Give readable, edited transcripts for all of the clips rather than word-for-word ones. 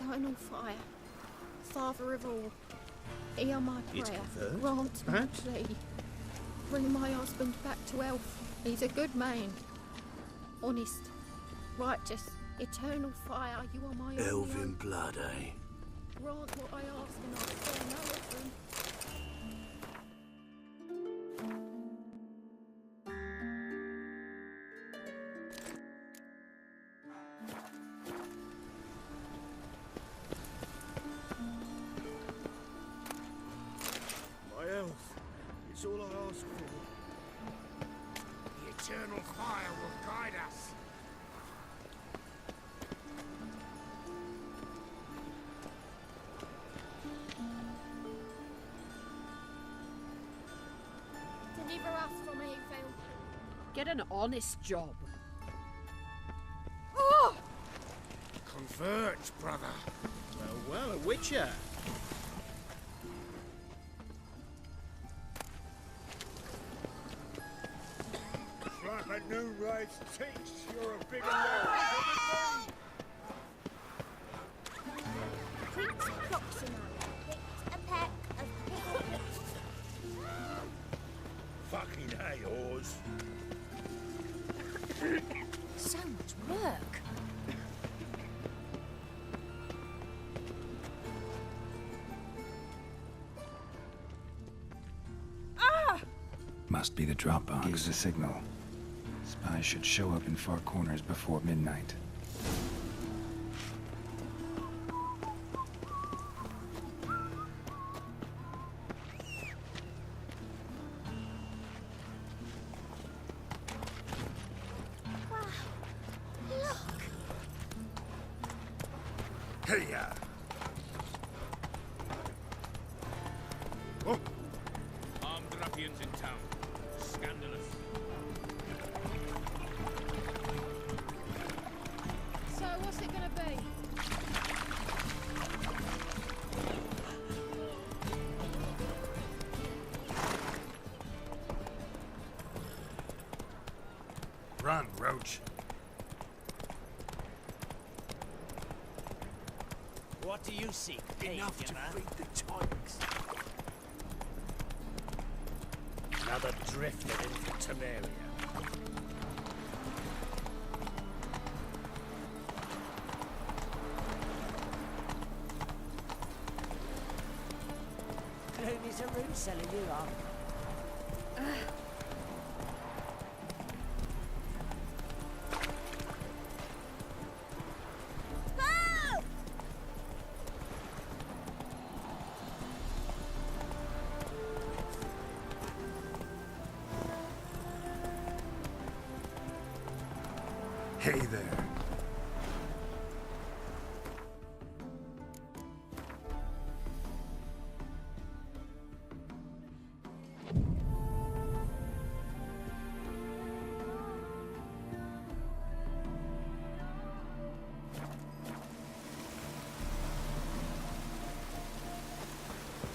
Eternal fire, Father of all, hear my It's prayer. confirmed, Grant my perhaps? plea. Bring my husband back to health. He's a good man. Honest, righteous, eternal fire, you are my only Elven hope. blood, eh? Grant what I ask and I spare no offering. My health. It's all I ask for. The eternal fire will guide us. Deliver us from evil. Get an honest job. Oh! Converge, brother. Well, a witcher. Like a new race teach, you're a bigger man. Prince Proximo picked a peck of pickled. Fucking hay, oars. So much work. Must be the drop box. Gives a signal. Spies should show up in far corners before midnight. Wow. Look. Hey-ya. Oh. Armed ruffians in town. Scandalous. So what's it gonna be? Run, Roach. What do you seek? Enough to feed the tykes. Another drifter into Temeria. Gloomy a room selling you are. Help! Hey there.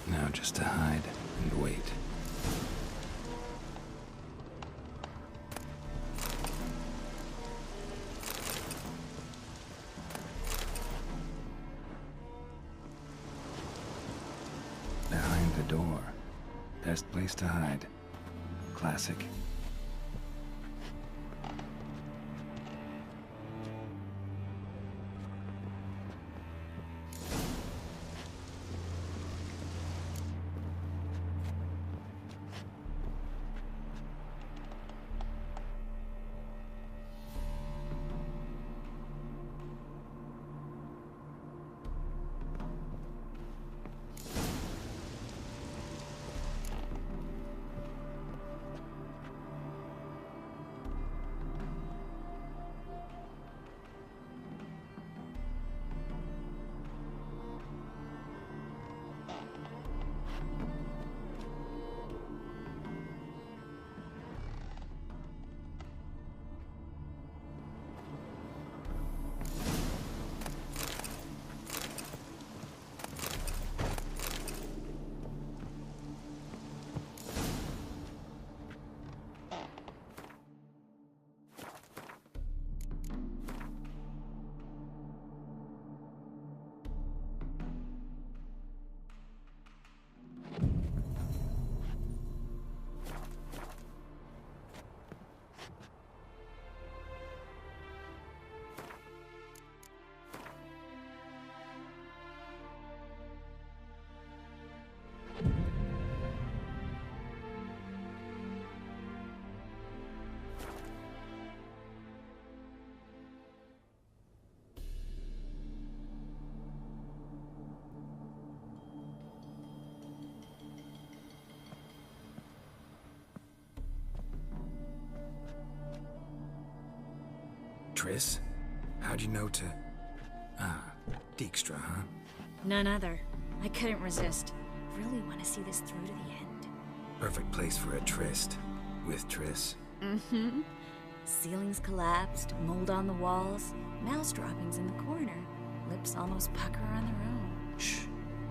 Now just to hide and wait. Behind the door. Best place to hide. Classic. Triss? How'd you know to... Ah, Dijkstra, huh? None other. I couldn't resist. Really want to see this through to the end. Perfect place for a tryst. With Triss. Mm-hmm. Ceilings collapsed, mold on the walls, mouse droppings in the corner. Lips almost pucker on their own. Shh.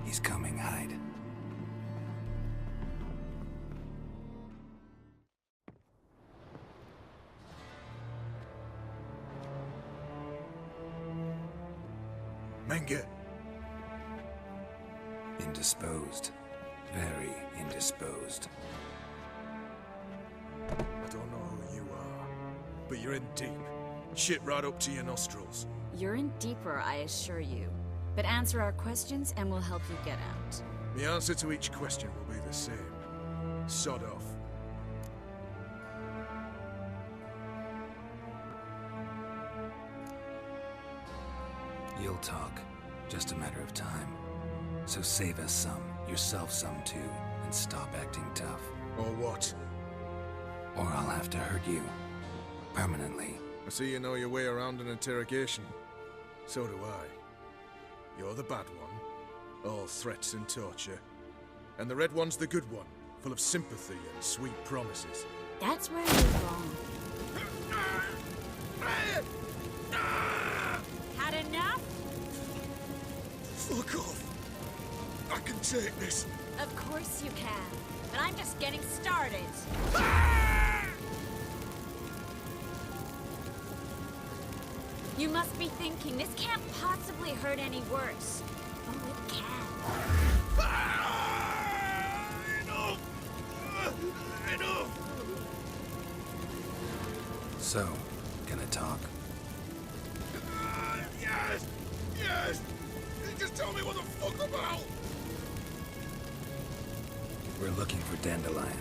He's coming, hide. Menge. Indisposed. Very indisposed. I don't know who you are, but you're in deep. Shit right up to your nostrils. You're in deeper, I assure you. But answer our questions and we'll help you get out. The answer to each question will be the same. Sod off. You'll talk. Just a matter of time. So save us some, yourself some too, and stop acting tough. Or what? Or I'll have to hurt you. Permanently. I see you know your way around an interrogation. So do I. You're the bad one. All threats and torture. And the red one's the good one, full of sympathy and sweet promises. That's where you're wrong. Had enough? Fuck off. I can take this. Of course you can. But I'm just getting started. You must be thinking, this can't possibly hurt any worse. Oh, it can. Enough! Enough! So, gonna talk? Yes! Yes! Just tell me what the fuck about! We're looking for Dandelion.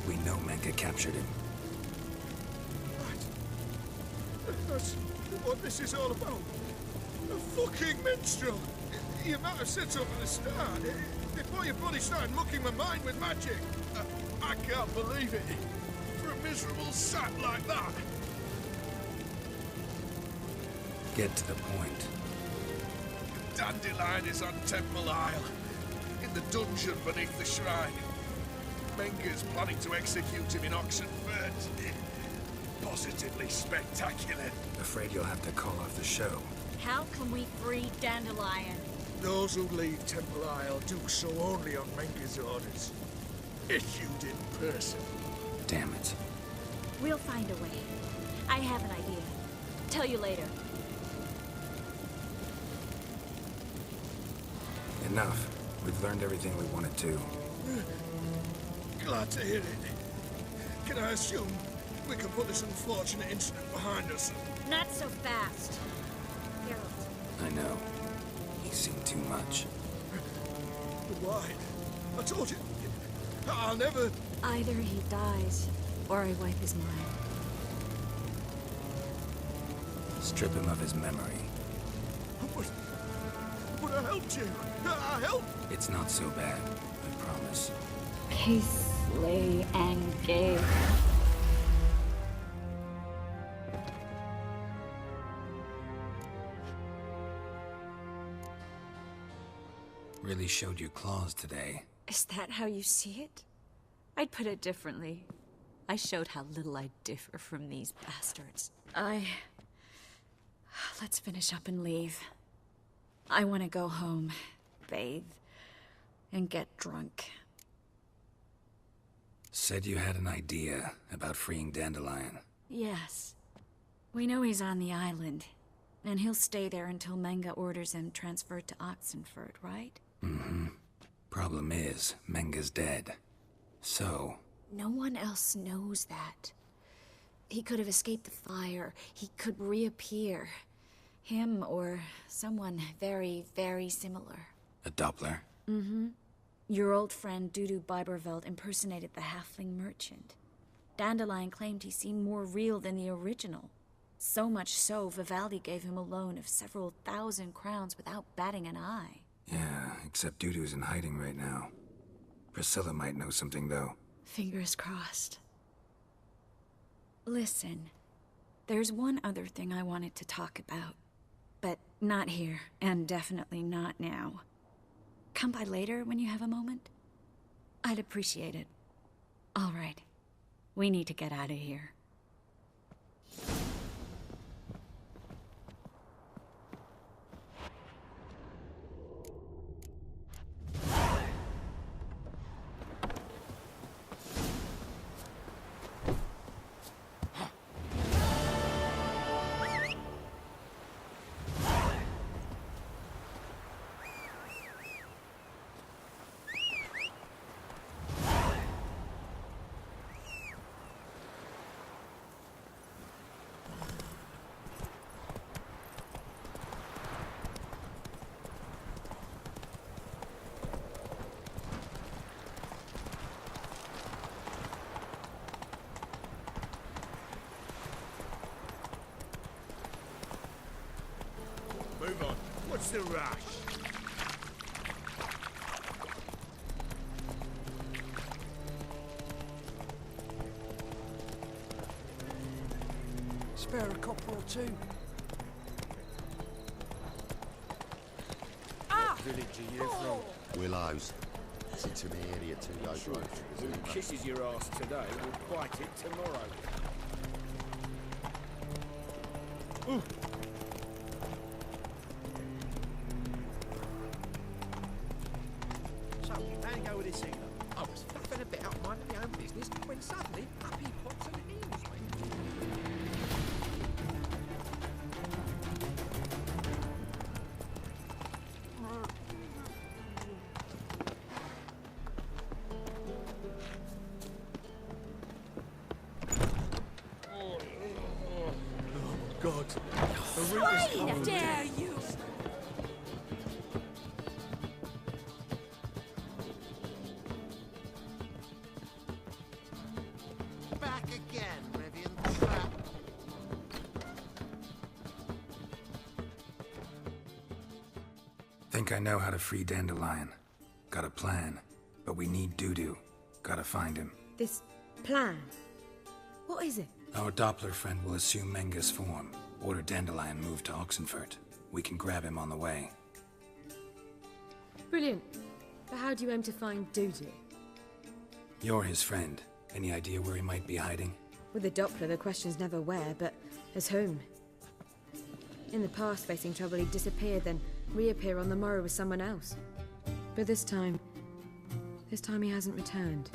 We know Menge captured him. Right. That's what this is all about. A fucking minstrel! You might have said so from the start. Before your bloody started mucking my mind with magic. I can't believe it. For a miserable sap like that. Get to the point. Dandelion is on Temple Isle, in the dungeon beneath the shrine. Menge's planning to execute him in Oxenfurt. Positively spectacular. Afraid you'll have to call off the show. How can we free Dandelion? Those who leave Temple Isle do so only on Menge's orders. Issued in person. Damn it. We'll find a way. I have an idea. Tell you later. Enough. We've learned everything we wanted to. Glad to hear it. Can I assume we can put this unfortunate incident behind us? Not so fast. Geralt. I know. He's seen too much. But why? I told you. I'll never... Either he dies, or I wipe his mind. Strip him of his memory. But I helped you. I helped. It's not so bad, I promise. Peace, slay, and gave. Really showed your claws today. Is that how you see it? I'd put it differently. I showed how little I differ from these bastards. Let's finish up and leave. I want to go home, bathe, and get drunk. Said you had an idea about freeing Dandelion. Yes. We know he's on the island, and he'll stay there until Menge orders him transferred to Oxenfurt, right? Mm-hmm. Problem is, Menge's dead. So... No one else knows that. He could have escaped the fire. He could reappear. Him or someone very, very similar. A Doppler? Mm-hmm. Your old friend Dudu Biberveld impersonated the halfling merchant. Dandelion claimed he seemed more real than the original. So much so, Vivaldi gave him a loan of several thousand crowns without batting an eye. Yeah, except Dudu's in hiding right now. Priscilla might know something, though. Fingers crossed. Listen, There's one other thing I wanted to talk about. But not here, and definitely not now. Come by later when you have a moment? I'd appreciate it. All right. We need to get out of here. Move on. What's the rush? Spare a copper or two. What village are you from? Willows. It's into the area too, yo, bro. Who kisses your ass today will bite it tomorrow. Ooh. So, how you go with this either? I was faffing about, minding my own business, when suddenly, up he pops and heals me. God. How dare you! Back again, Rivian trap. Think I know how to free Dandelion. Got a plan, but we need Dudu. Gotta find him. This plan? What is it? Our Doppler friend will assume Menga's form. Order Dandelion moved to Oxenfurt. We can grab him on the way. Brilliant. But how do you aim to find Dudu? You're his friend. Any idea where he might be hiding? With the Doppler, the question's never where, but as whom. In the past, facing trouble, he'd disappear, then reappear on the morrow with someone else. But this time he hasn't returned.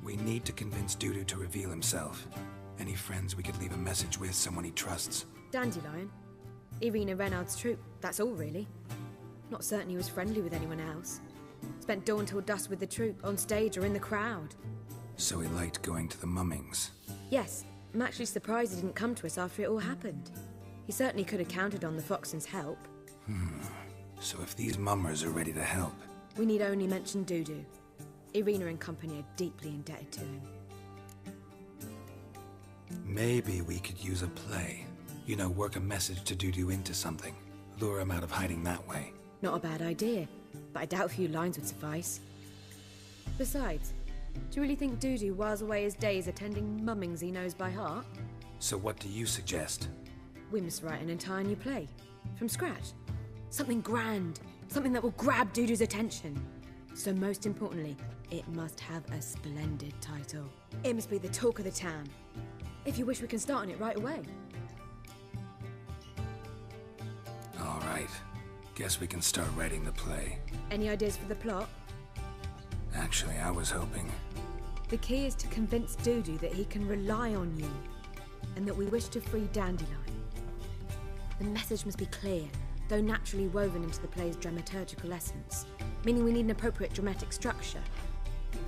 We need to convince Dudu to reveal himself. Any friends we could leave a message with, someone he trusts. Dandelion. Irina Renard's troop, that's all really. Not certain he was friendly with anyone else. Spent dawn till dusk with the troop, on stage or in the crowd. So he liked going to the mummings. Yes, I'm actually surprised he didn't come to us after it all happened. He certainly could have counted on the Foxen's help. So if these mummers are ready to help... We need only mention Dudu. Irina and company are deeply indebted to him. Maybe we could use a play. You know, work a message to Dudu into something. Lure him out of hiding that way. Not a bad idea, but I doubt a few lines would suffice. Besides, do you really think Dudu whiles away his days attending mummings he knows by heart? So what do you suggest? We must write an entire new play. From scratch. Something grand. Something that will grab Dudu's attention. So most importantly, it must have a splendid title. It must be the talk of the town. If you wish, we can start on it right away. All right. Guess we can start writing the play. Any ideas for the plot? Actually, I was hoping... The key is to convince Dudu that he can rely on you, and that we wish to free Dandelion. The message must be clear, though naturally woven into the play's dramaturgical essence, meaning we need an appropriate dramatic structure.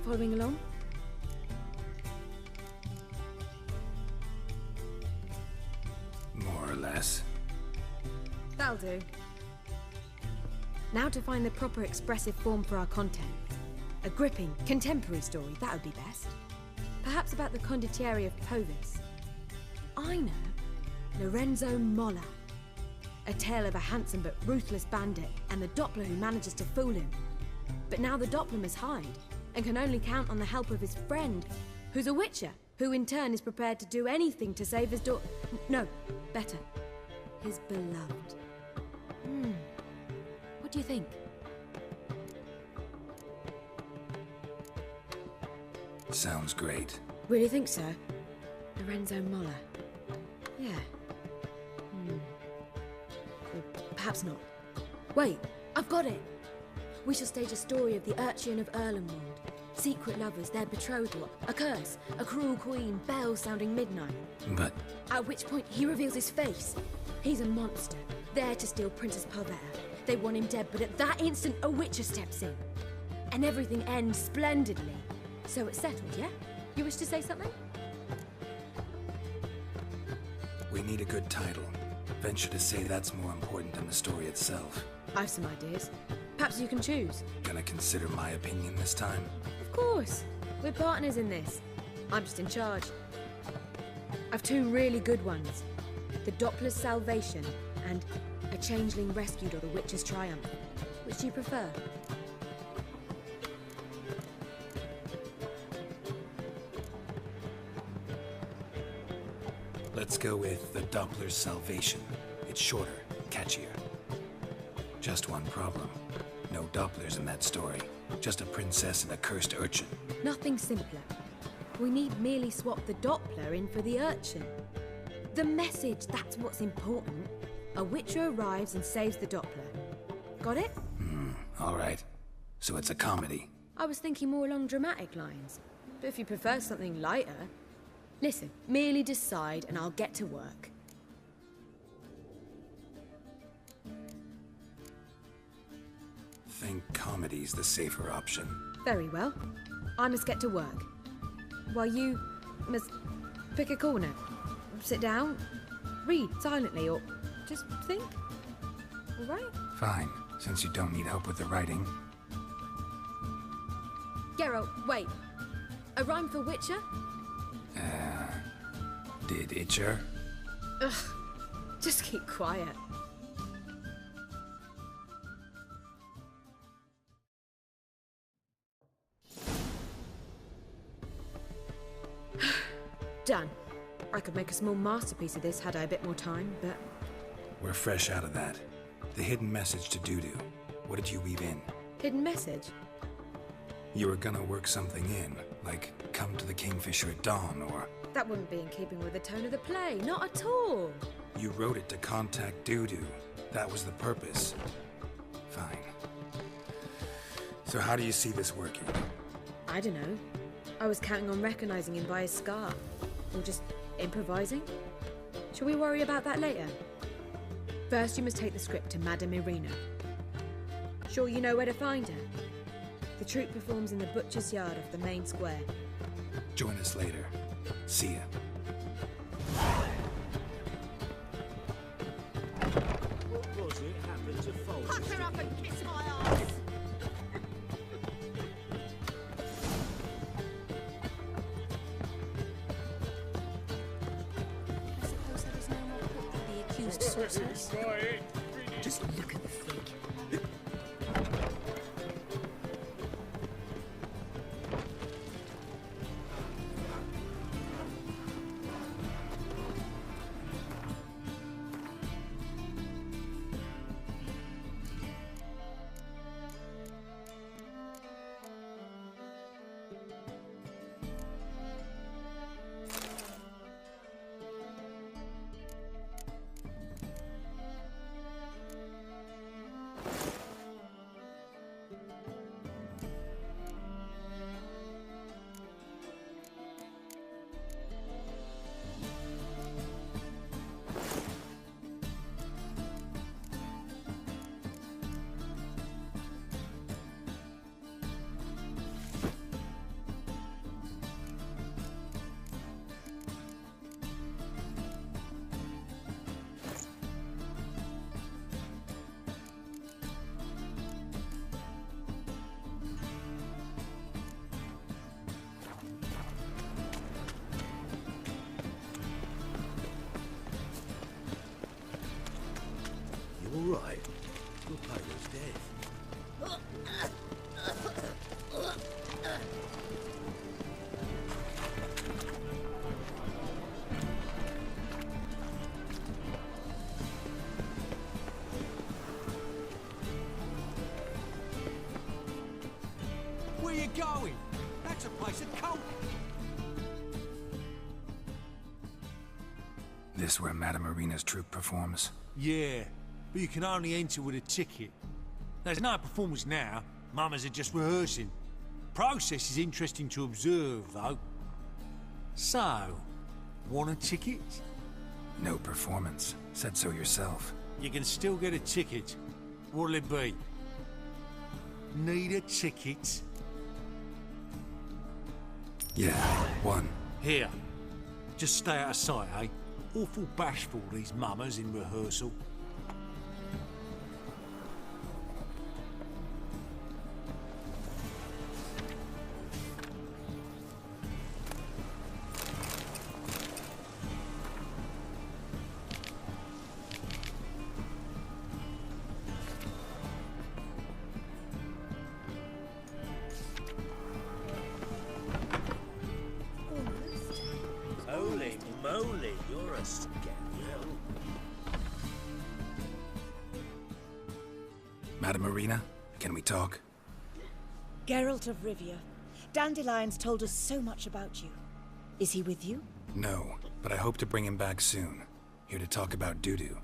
Following along? More or less. That'll do. Now to find the proper expressive form for our content. A gripping, contemporary story, that would be best. Perhaps about the condottieri of Povis. I know. Lorenzo Molla. A tale of a handsome but ruthless bandit and the Doppler who manages to fool him. But now the Doppler must hide and can only count on the help of his friend, who's a witcher. who in turn is prepared to do anything to save his daughter. No, better. His beloved. What do you think? Sounds great. Really think so? Lorenzo Moller. Yeah. Or perhaps not. Wait, I've got it! We shall stage a story of the Urchin of Erlenwald. Secret lovers, their betrothal, a curse, a cruel queen, bells sounding midnight. But... At which point he reveals his face. He's a monster, there to steal Princess Pavetta. They want him dead, but at that instant a witcher steps in. And everything ends splendidly. So it's settled, yeah? You wish to say something? we need a good title. Venture to say that's more important than the story itself. I've some ideas. Perhaps you can choose. Gonna consider my opinion this time? Of course. We're partners in this. I'm just in charge. I've two really good ones. The Doppler's Salvation and A Changeling Rescued or The Witcher's Triumph. Which do you prefer? Let's go with The Doppler's Salvation. It's shorter, catchier. Just one problem. No Dopplers in that story. Just a princess and a cursed urchin. Nothing simpler. We need merely swap the Doppler in for the urchin. The message, that's what's important. A witcher arrives and saves the Doppler. Got it? All right. So it's a comedy. I was thinking more along dramatic lines. But if you prefer something lighter... Listen, merely decide and I'll get to work. Think comedy's the safer option. Very well. I must get to work. While you must pick a corner. Sit down, read silently, or just think. All right? Fine, since you don't need help with the writing. Geralt, wait. A rhyme for Witcher? Did Itcher? Ugh, just keep quiet. Done. I could make a small masterpiece of this had I a bit more time, but... We're fresh out of that. The hidden message to Dudu. What did you weave in? Hidden message? You were gonna work something in, like come to the Kingfisher at dawn, or... That wouldn't be in keeping with the tone of the play, not at all. You wrote it to contact Dudu. That was the purpose. Fine. So how do you see this working? I don't know. I was counting on recognizing him by his scar. Or just improvising? Shall we worry about that later? First, you must take the script to Madame Irina. Sure you know where to find her? The troupe performs in the butcher's yard off the main square. Join us later. See ya. What was it happened to Folks? Puck her up and kiss my ass! I suppose there is no more proof of the accused sorceress. Just look at the freak. You all right? Your partner's dead. going? That's a place of cult. This where Madame Marina's troupe performs? Yeah, but you can only enter with a ticket. There's no performance now. Mamas are just rehearsing. Process is interesting to observe, though. So, want a ticket? No performance. Said so yourself. You can still get a ticket. What'll it be? Need a ticket? Yeah, one. Here. Just stay out of sight, eh? Awful bashful, these mamas in rehearsal. Holy moly, you're a scoundrel. Madame Marina, can we talk? Geralt of Rivia. Dandelion's told us so much about you. Is he with you? No, but I hope to bring him back soon. Here to talk about Dudu.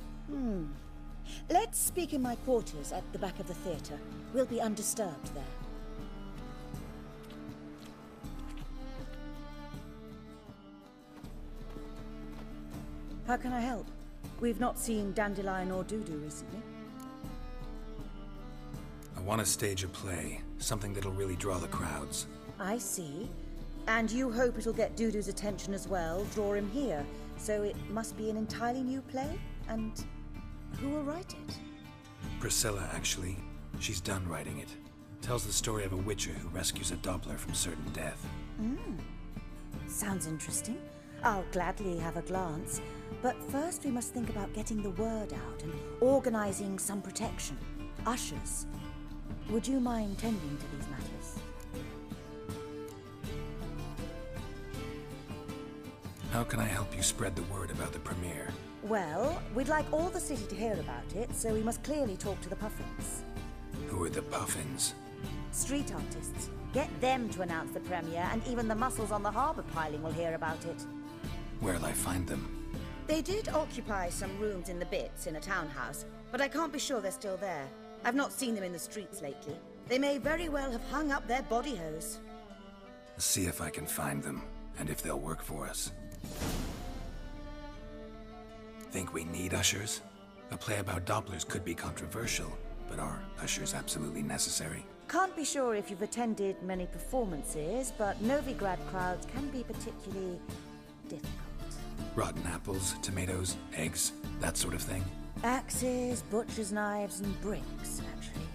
Let's speak in my quarters at the back of the theatre. We'll be undisturbed there. How can I help? We've not seen Dandelion or Dudu recently. I want to stage a play, something that'll really draw the crowds. I see. And you hope it'll get Dudu's attention as well, draw him here. So it must be an entirely new play? And who will write it? Priscilla, actually. She's done writing it. Tells the story of a witcher who rescues a Doppler from certain death. Sounds interesting. I'll gladly have a glance. But first we must think about getting the word out and organizing some protection. Ushers. Would you mind tending to these matters? How can I help you spread the word about the premiere? Well, we'd like all the city to hear about it, so we must clearly talk to the Puffins. Who are the Puffins? Street artists. Get them to announce the premiere, and even the muscles on the harbour piling will hear about it. Where'll I find them? They did occupy some rooms in the Bits in a townhouse, but I can't be sure they're still there. I've not seen them in the streets lately. They may very well have hung up their body hose. See if I can find them, and if they'll work for us. Think we need ushers? A play about Dopplers could be controversial, but are ushers absolutely necessary? Can't be sure if you've attended many performances, but Novigrad crowds can be particularly difficult. Rotten apples, tomatoes, eggs, that sort of thing? Axes, butcher's knives, and bricks, actually.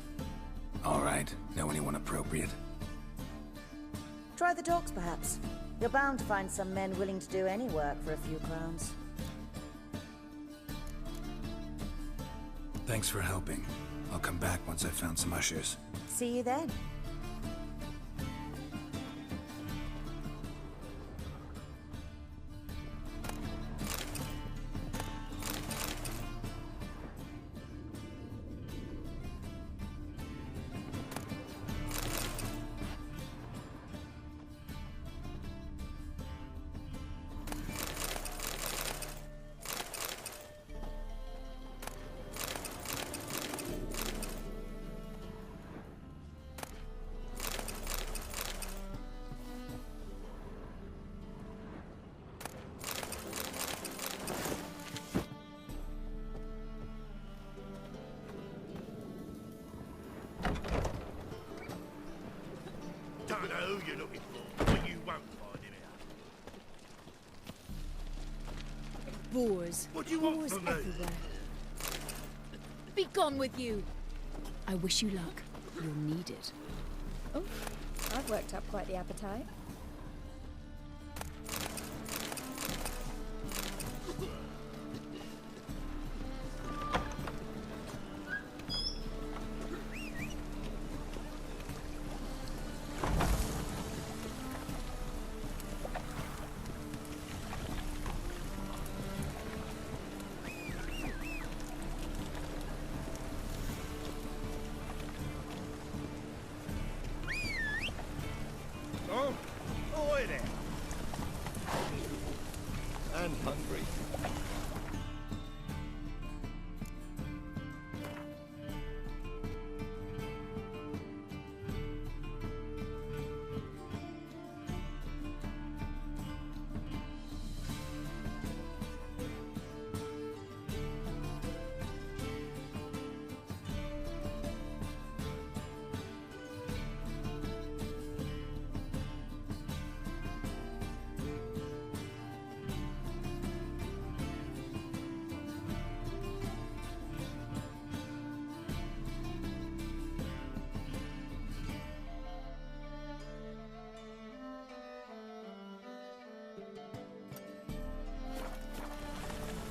All right. Know anyone appropriate? Try the docks, perhaps. You're bound to find some men willing to do any work for a few crowns. Thanks for helping. I'll come back once I've found some ushers. See you then. Don't know who you're looking for, but you won't find him out. Boars. What do you want Boars from me? everywhere. Be gone with you. I wish you luck. You'll need it. Oh, I've worked up quite the appetite.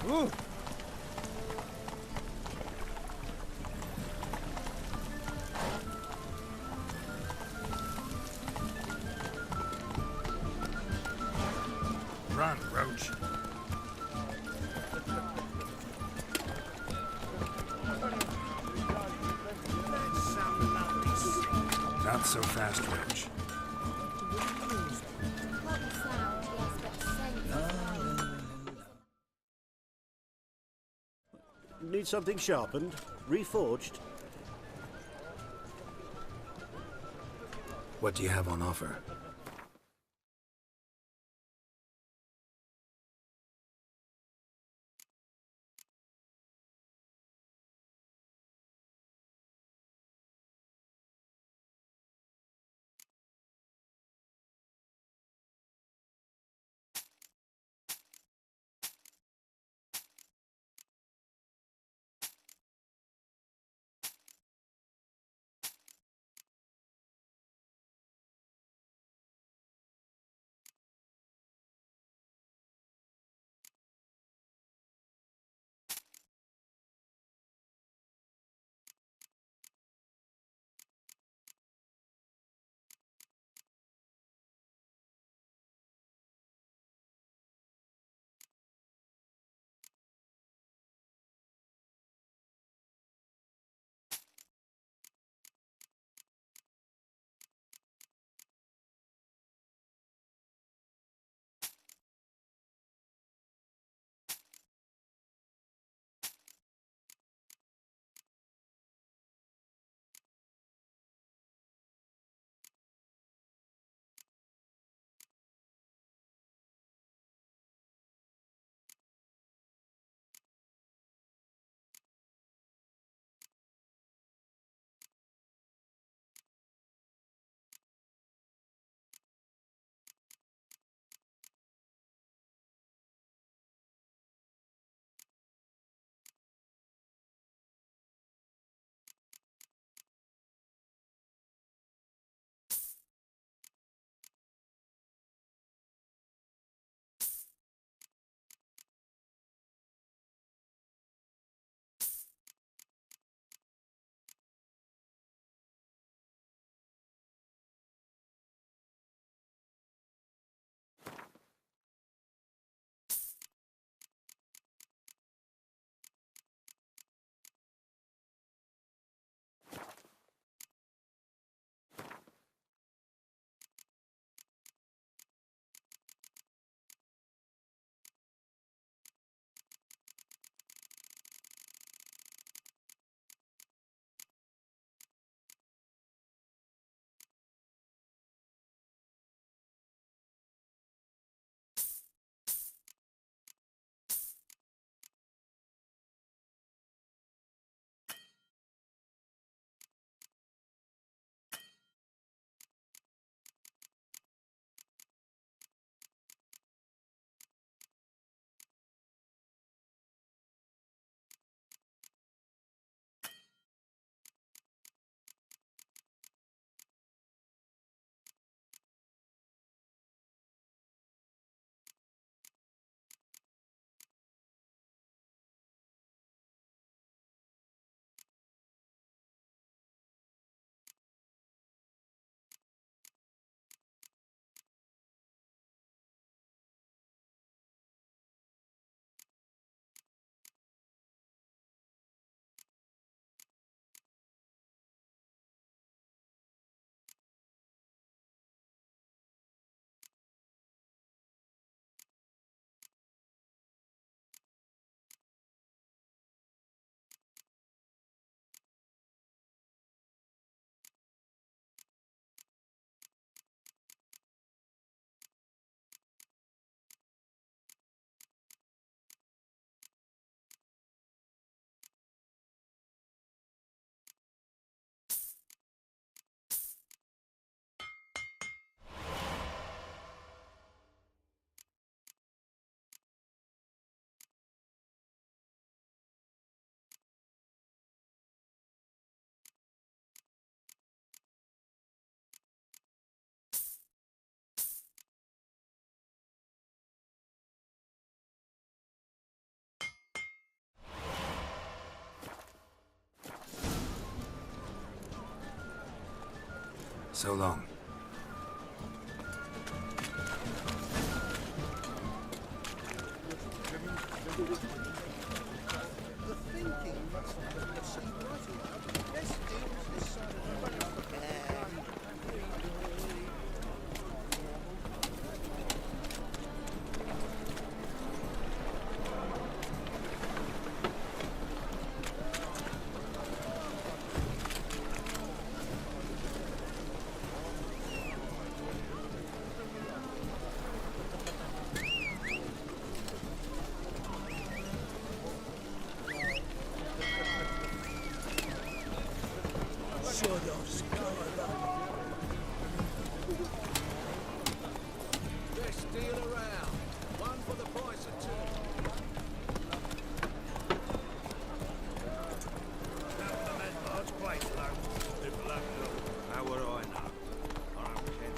Ooh. Run, Roach. Not so fast, Roach. Need something sharpened? Reforged? What do you have on offer? So long. Best deal around. One for the price of two. Large place, though. People have to look. How would I know? I don't care.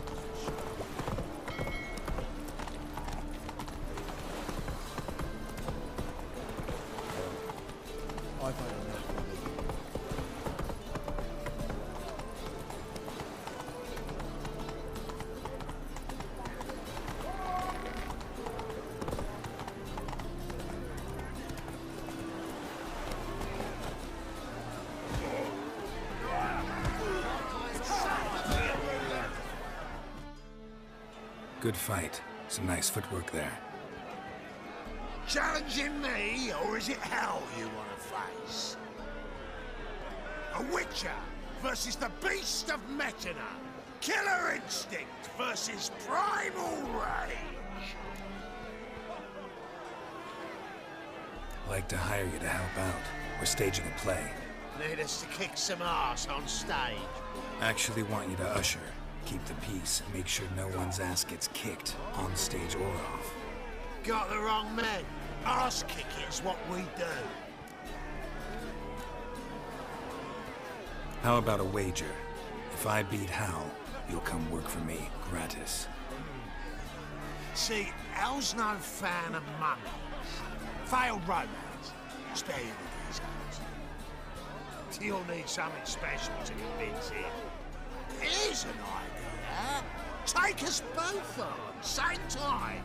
I've had enough of it. Good fight. Some nice footwork there. Challenging me, or is it hell you want to face? A Witcher versus the Beast of Metina. Killer instinct versus primal rage. I'd like to hire you to help out. We're staging a play. Need us to kick some ass on stage. Actually want you to usher. Keep the peace. Make sure no one's ass gets kicked, on stage or off. Got the wrong men. Ass kicking's what we do. How about a wager? If I beat Hal, you'll come work for me, gratis. See, Hal's no fan of money. Failed romance. Spare you the details. You'll need something special to convince him. Here's an idea. Take us both on, same time.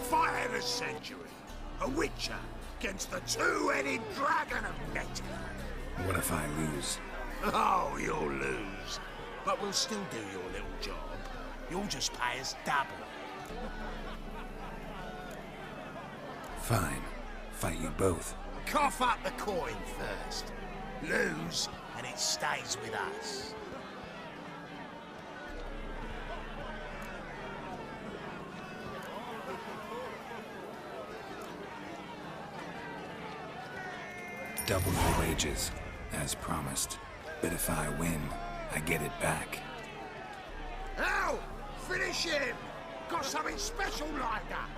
Fight of the century. A Witcher against the two-headed dragon of Metina. What if I lose? Oh, you'll lose. But we'll still do your little job. You'll just pay us double. Fine. Fight you both. Cough up the coin first. Lose, and it stays with us. Double your wages, as promised. But if I win, I get it back. Ow! Finish him! Got something special lined up!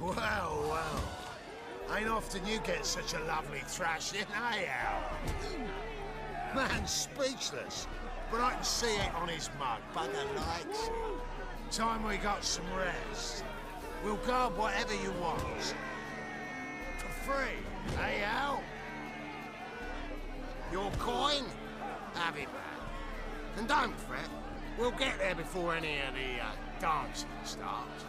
Well, well. Ain't often you get such a lovely thrashing, eh, Al? Man's speechless, but I can see it on his mug. Bugger likes it. Time we got some rest. We'll guard whatever you want. For free, eh, Al? Your coin? Have it back. And don't fret, we'll get there before any of the dancing starts.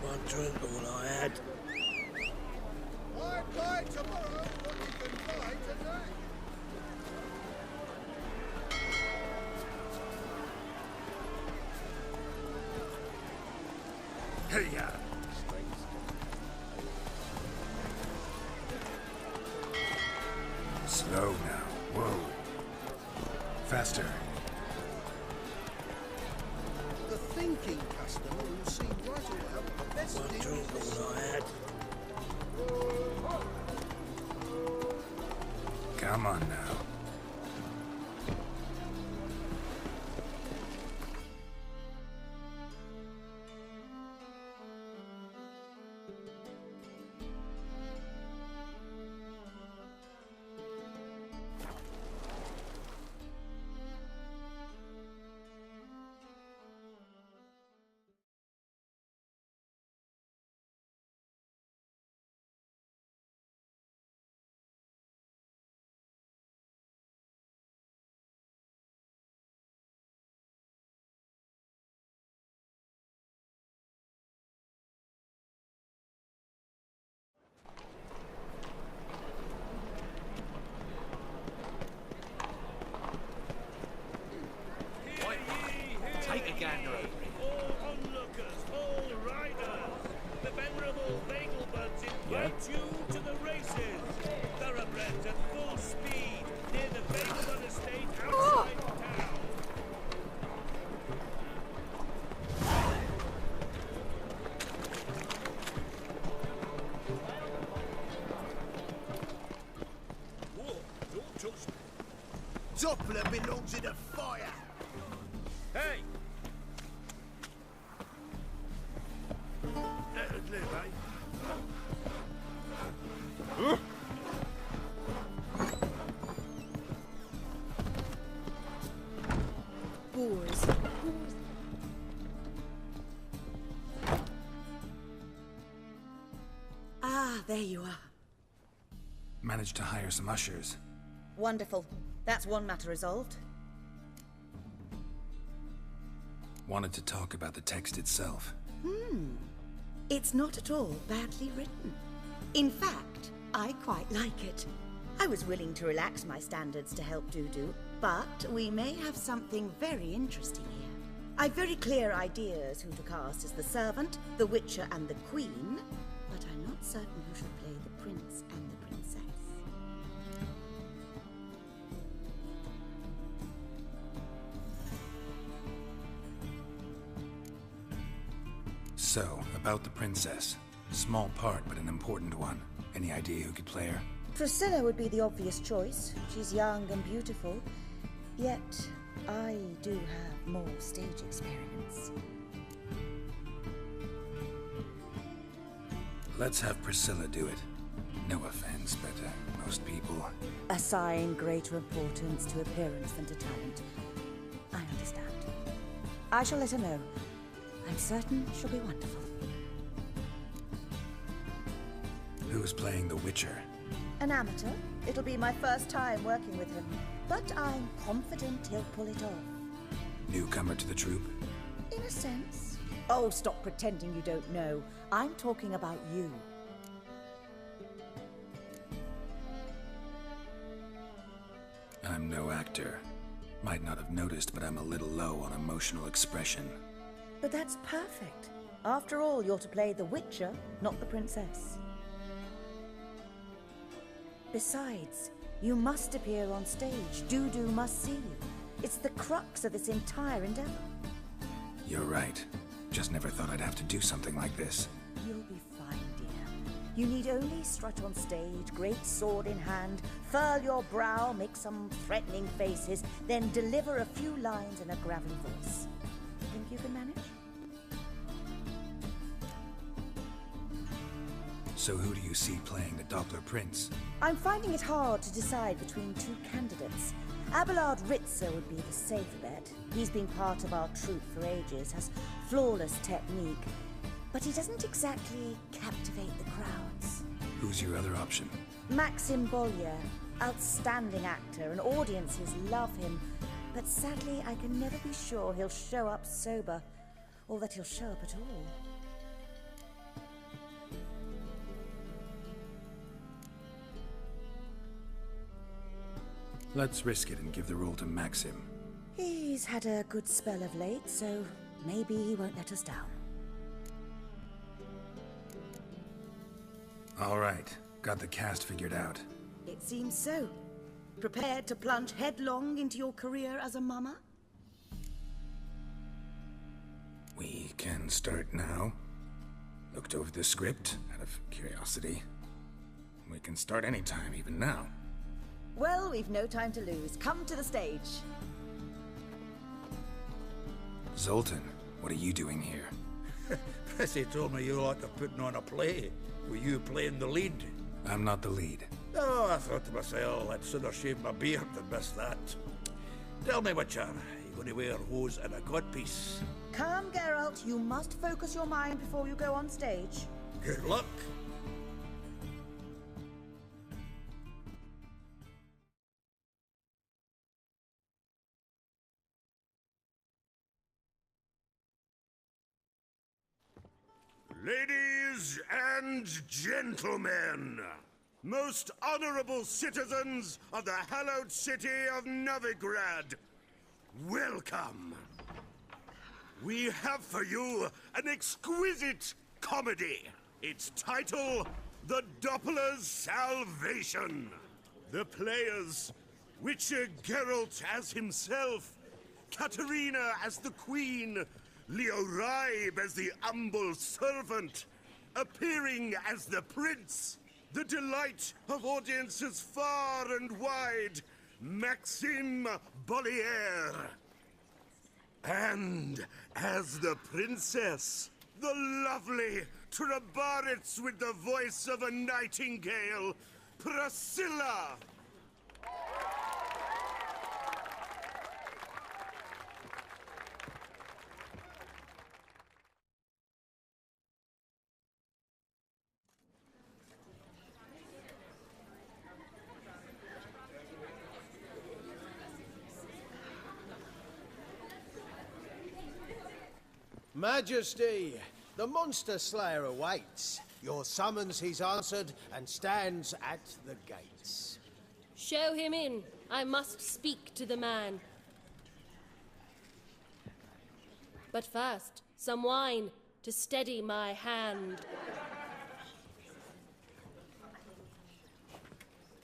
One drink all I had. I'd buy tomorrow what you can buy today. Hey, Slow now. Whoa. Faster. The thinking customer will see right away the best One deal drink is all I had. Come on now. Take a gander over it. All onlookers, all riders, the venerable Baglebuds invite you to the races. Thoroughbreds at full speed near the Bagelbud estate outside town. Whoa, don't touch me. Doppler belongs in a fire. Hey! Let us live, eh? Boars. Ah, there you are. Managed to hire some ushers. Wonderful. That's one matter resolved. Wanted to talk about the text itself. It's not at all badly written. In fact, I quite like it. I was willing to relax my standards to help Dudu, but we may have something very interesting here. I've very clear ideas who to cast as the servant, the witcher, and the queen, but I'm not certain who should play the prince and the princess. So, about the princess. Small part, but an important one. Any idea who could play her? Priscilla would be the obvious choice. She's young and beautiful, yet I do have more stage experience. Let's have Priscilla do it. No offense, but most people... Assign greater importance to appearance than to talent. I understand. I shall let her know. I'm certain she'll be wonderful. Who's playing the Witcher? An amateur. It'll be my first time working with him, but I'm confident he'll pull it off. Newcomer to the troupe? In a sense. Oh, stop pretending you don't know. I'm talking about you. I'm no actor. Might not have noticed, but I'm a little low on emotional expression. But that's perfect. After all, you're to play the Witcher, not the princess. Besides, you must appear on stage. Dudu must see you. It's the crux of this entire endeavor. You're right. Just never thought I'd have to do something like this. You'll be fine, dear. You need only strut on stage, great sword in hand, furl your brow, make some threatening faces, then deliver a few lines in a gravelly voice. Think you can manage? So who do you see playing the Doppler Prince? I'm finding it hard to decide between two candidates. Abelard Ritzer would be the safer bet. He's been part of our troupe for ages, has flawless technique, but he doesn't exactly captivate the crowds. Who's your other option? Maxim Bollier, outstanding actor, and audiences love him, but sadly I can never be sure he'll show up sober, or that he'll show up at all. Let's risk it and give the role to Maxim. He's had a good spell of late, so maybe he won't let us down. All right, got the cast figured out. It seems so. Prepared to plunge headlong into your career as a mama? We can start now. Looked over the script out of curiosity. We can start anytime, even now. Well, we've no time to lose. Come to the stage. Zoltan, what are you doing here? Prissy told me you like to putting on a play. Were you playing the lead? I'm not the lead. Oh, I thought to myself, I'd sooner shave my beard than miss that. Tell me, Witcher, you going to wear hose and a codpiece? Come, Geralt. You must focus your mind before you go on stage. Good luck. Ladies and gentlemen, most honorable citizens of the hallowed city of Novigrad, welcome. We have for you an exquisite comedy. Its title, The Doppler's Salvation. The players, Witcher Geralt as himself, Katerina as the Queen, Leo Raib as the humble servant, appearing as the prince, the delight of audiences far and wide, Maxim Bollier. And as the princess, the lovely Trabaritz with the voice of a nightingale, Priscilla. Majesty, the Monster Slayer awaits. Your summons he's answered and stands at the gates. Show him in. I must speak to the man. But first, some wine to steady my hand.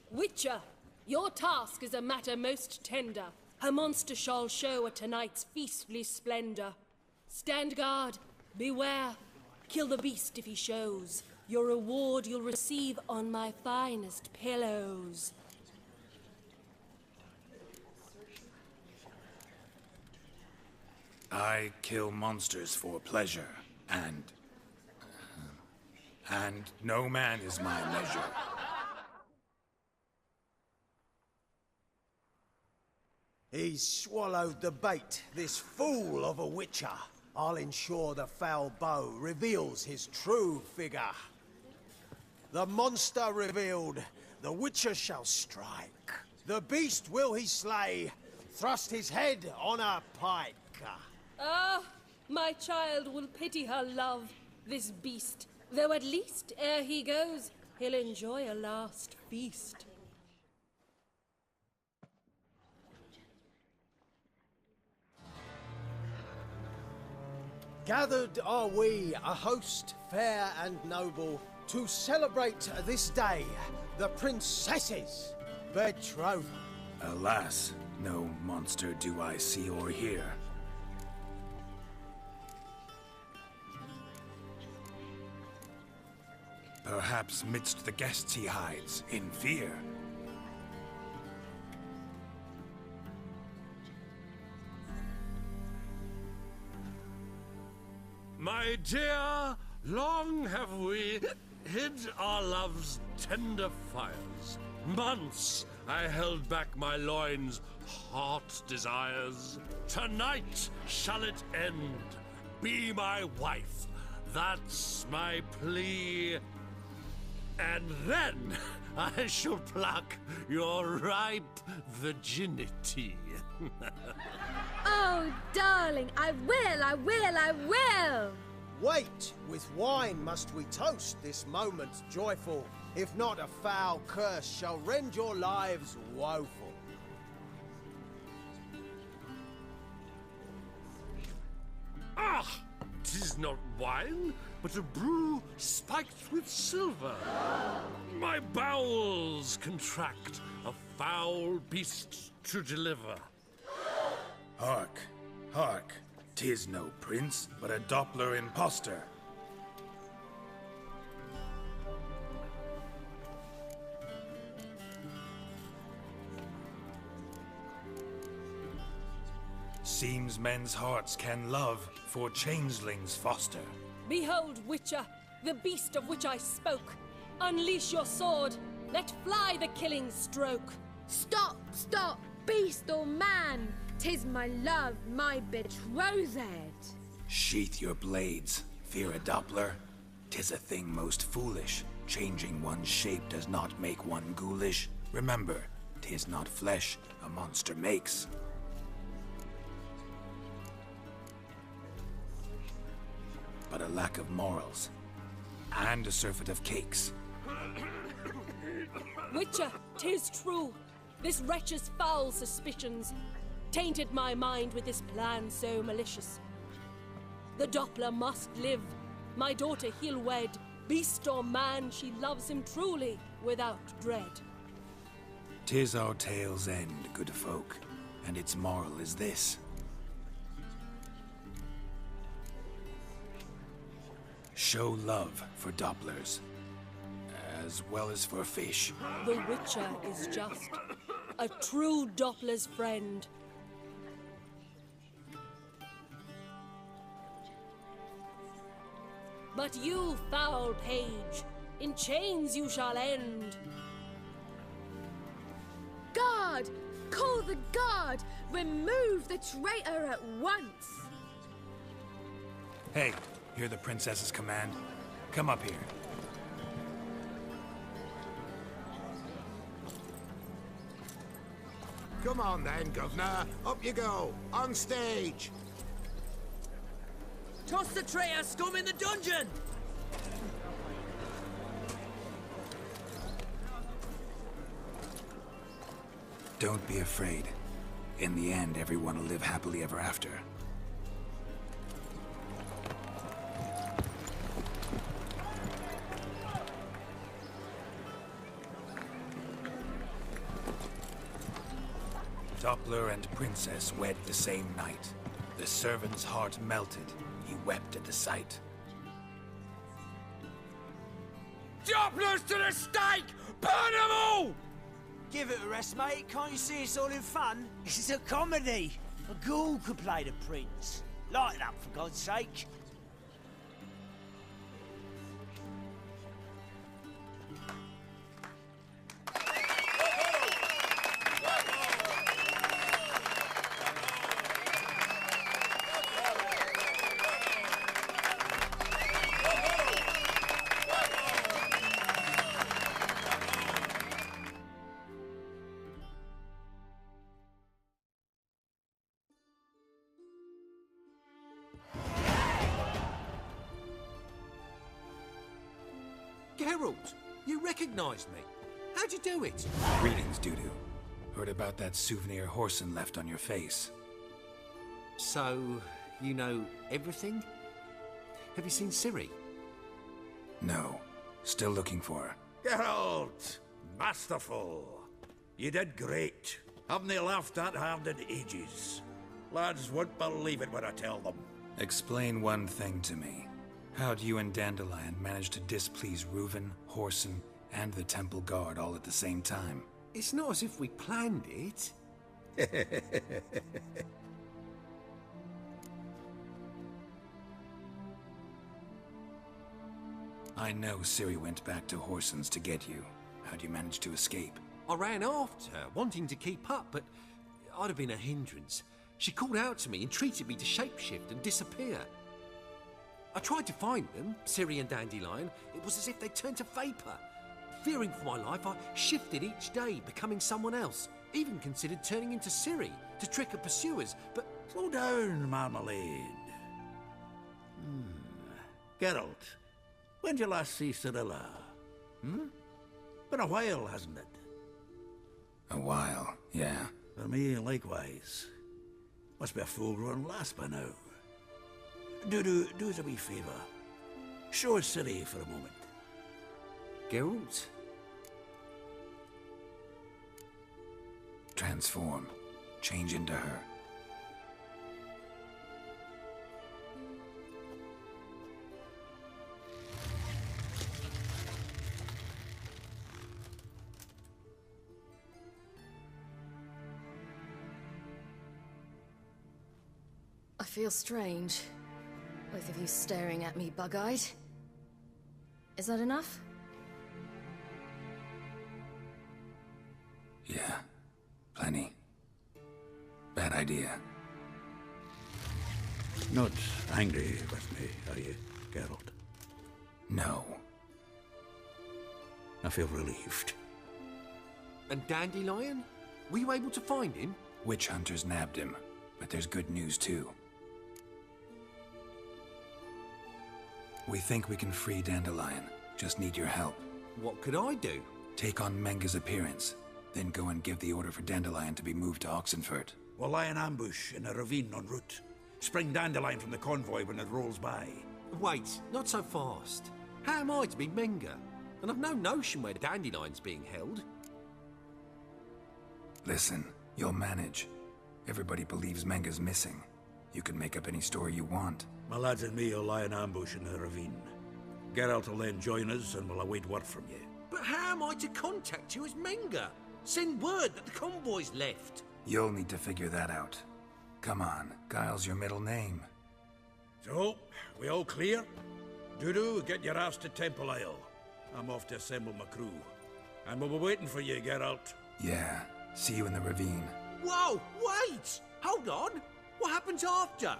Witcher, your task is a matter most tender. Her monster shall show at tonight's feastly splendor. Stand guard, beware, kill the beast if he shows. Your reward you'll receive on my finest pillows. I kill monsters for pleasure, and no man is my measure. He's swallowed the bait, this fool of a Witcher. I'll ensure the foul bow reveals his true figure. The monster revealed, the Witcher shall strike. The beast will he slay, thrust his head on a pike. Ah, my child will pity her love, this beast. Though at least, ere he goes, he'll enjoy a last feast. Gathered are we, a host fair and noble, to celebrate this day, the princess's betrothal. Alas, No monster do I see or hear. Perhaps midst the guests he hides, in fear. My dear, long have we hid our love's tender fires. Months I held back my loins' hot desires. Tonight shall it end. Be my wife. That's my plea. And then I shall pluck your ripe virginity. Oh, darling, I will! Wait, with wine must we toast this moment joyful. If not, a foul curse shall rend your lives woeful. Ah! 'Tis not wine, but a brew spiked with silver. My bowels contract, a foul beast to deliver. Hark, hark. 'Tis no prince, but a Doppler impostor. Seems men's hearts can love, for changelings foster. Behold, Witcher, the beast of which I spoke. Unleash your sword. Let fly the killing stroke. Stop, stop, beast or man! 'Tis my love, my betrothed. Sheath your blades. Fear a Doppler? 'Tis a thing most foolish. Changing one's shape does not make one ghoulish. Remember, 'tis not flesh a monster makes. But a lack of morals. And a surfeit of cakes. Witcher, 'tis true. This wretch's foul suspicions tainted my mind with this plan so malicious. The Doppler must live. My daughter he'll wed. Beast or man, she loves him truly, without dread. 'Tis our tale's end, good folk, and its moral is this. Show love for Dopplers, as well as for fish. The Witcher is just a true Doppler's friend. But you, foul page, in chains you shall end. Guard! Call the guard! Remove the traitor at once! Hey, hear the princess's command? Come up here. Come on then, Governor. Up you go. On stage. Toss the traitor scum in the dungeon! Don't be afraid. In the end, everyone will live happily ever after. Doppler and princess wed the same night. The servant's heart melted. He wept at the sight. Dopplers to the stake! Burn them all! Give it a rest, mate. Can't you see it's all in fun? This is a comedy. A ghoul could play the prince. Lighten up, for God's sake. Geralt, you recognized me. How'd you do it? Greetings, Dudu. Heard about that souvenir Horson left on your face. So, you know everything? Have you seen Ciri? No. Still looking for her. Geralt! Masterful! You did great. Haven't they laughed that hard in ages? Lads won't believe it when I tell them. Explain one thing to me. How do you and Dandelion manage to displease Reuven, Whoreson, and the Temple Guard all at the same time? It's not as if we planned it. I know Ciri went back to Whoreson's to get you. How'd you manage to escape? I ran after her, wanting to keep up, but I'd have been a hindrance. She called out to me, entreated me to shapeshift and disappear. I tried to find them, Ciri and Dandelion. It was as if they turned to vapour. Fearing for my life, I shifted each day, becoming someone else. Even considered turning into Ciri to trick her pursuers, but... Slow down, Marmalade. Geralt, when did you last see Cirilla? Been a while, hasn't it? A while, yeah. For me, likewise. Must be a full-grown lass by now. Do us a wee favour. Show us Ciri for a moment. Geralt? Transform. Change into her. I feel strange. Both of you staring at me bug-eyed. Is that enough? Yeah. Plenty. Bad idea. Not angry with me, are you, Geralt? No. I feel relieved. And Dandelion? Were you able to find him? Witch hunters nabbed him, but there's good news too. We think we can free Dandelion. Just need your help. What could I do? Take on Menga's appearance, then go and give the order for Dandelion to be moved to Oxenfurt. We'll lie in ambush in a ravine en route. Spring Dandelion from the convoy when it rolls by. Wait, not so fast. How am I to be Menga? And I've no notion where Dandelion's being held. Listen, you'll manage. Everybody believes Menga's missing. You can make up any story you want. My lads and me will lie in ambush in the ravine. Geralt will then join us and we'll await word from you. But how am I to contact you as Menga? Send word that the convoy's left. You'll need to figure that out. Come on, Guile's your middle name. So, we all clear? Dudu, get your ass to Temple Isle. I'm off to assemble my crew. And we'll be waiting for you, Geralt. Yeah, see you in the ravine. Whoa, wait! Hold on! What happens after?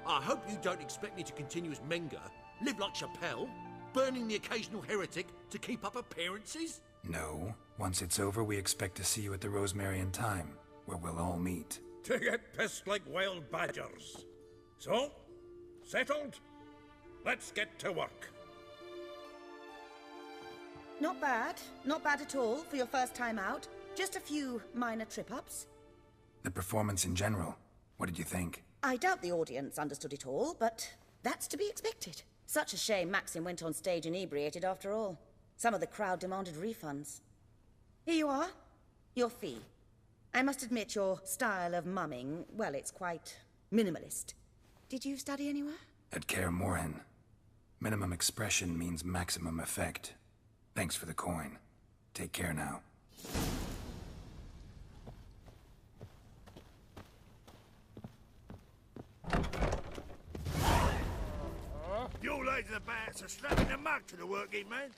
I hope you don't expect me to continue as Menga, live like Chappelle, burning the occasional heretic to keep up appearances? No. Once it's over, we expect to see you at the Rosemary and Thyme, where we'll all meet. To get pissed like wild badgers. So, settled? Let's get to work. Not bad. Not bad at all for your first time out. Just a few minor trip-ups. The performance in general, what did you think? I doubt the audience understood it all, but that's to be expected. Such a shame Maxim went on stage inebriated after all. Some of the crowd demanded refunds. Here you are. Your fee. I must admit your style of mumming, well, it's quite minimalist. Did you study anywhere? At Kaer Morhen. Minimum expression means maximum effect. Thanks for the coin. Take care now. You lads are bad, so slapping the mug to the working man.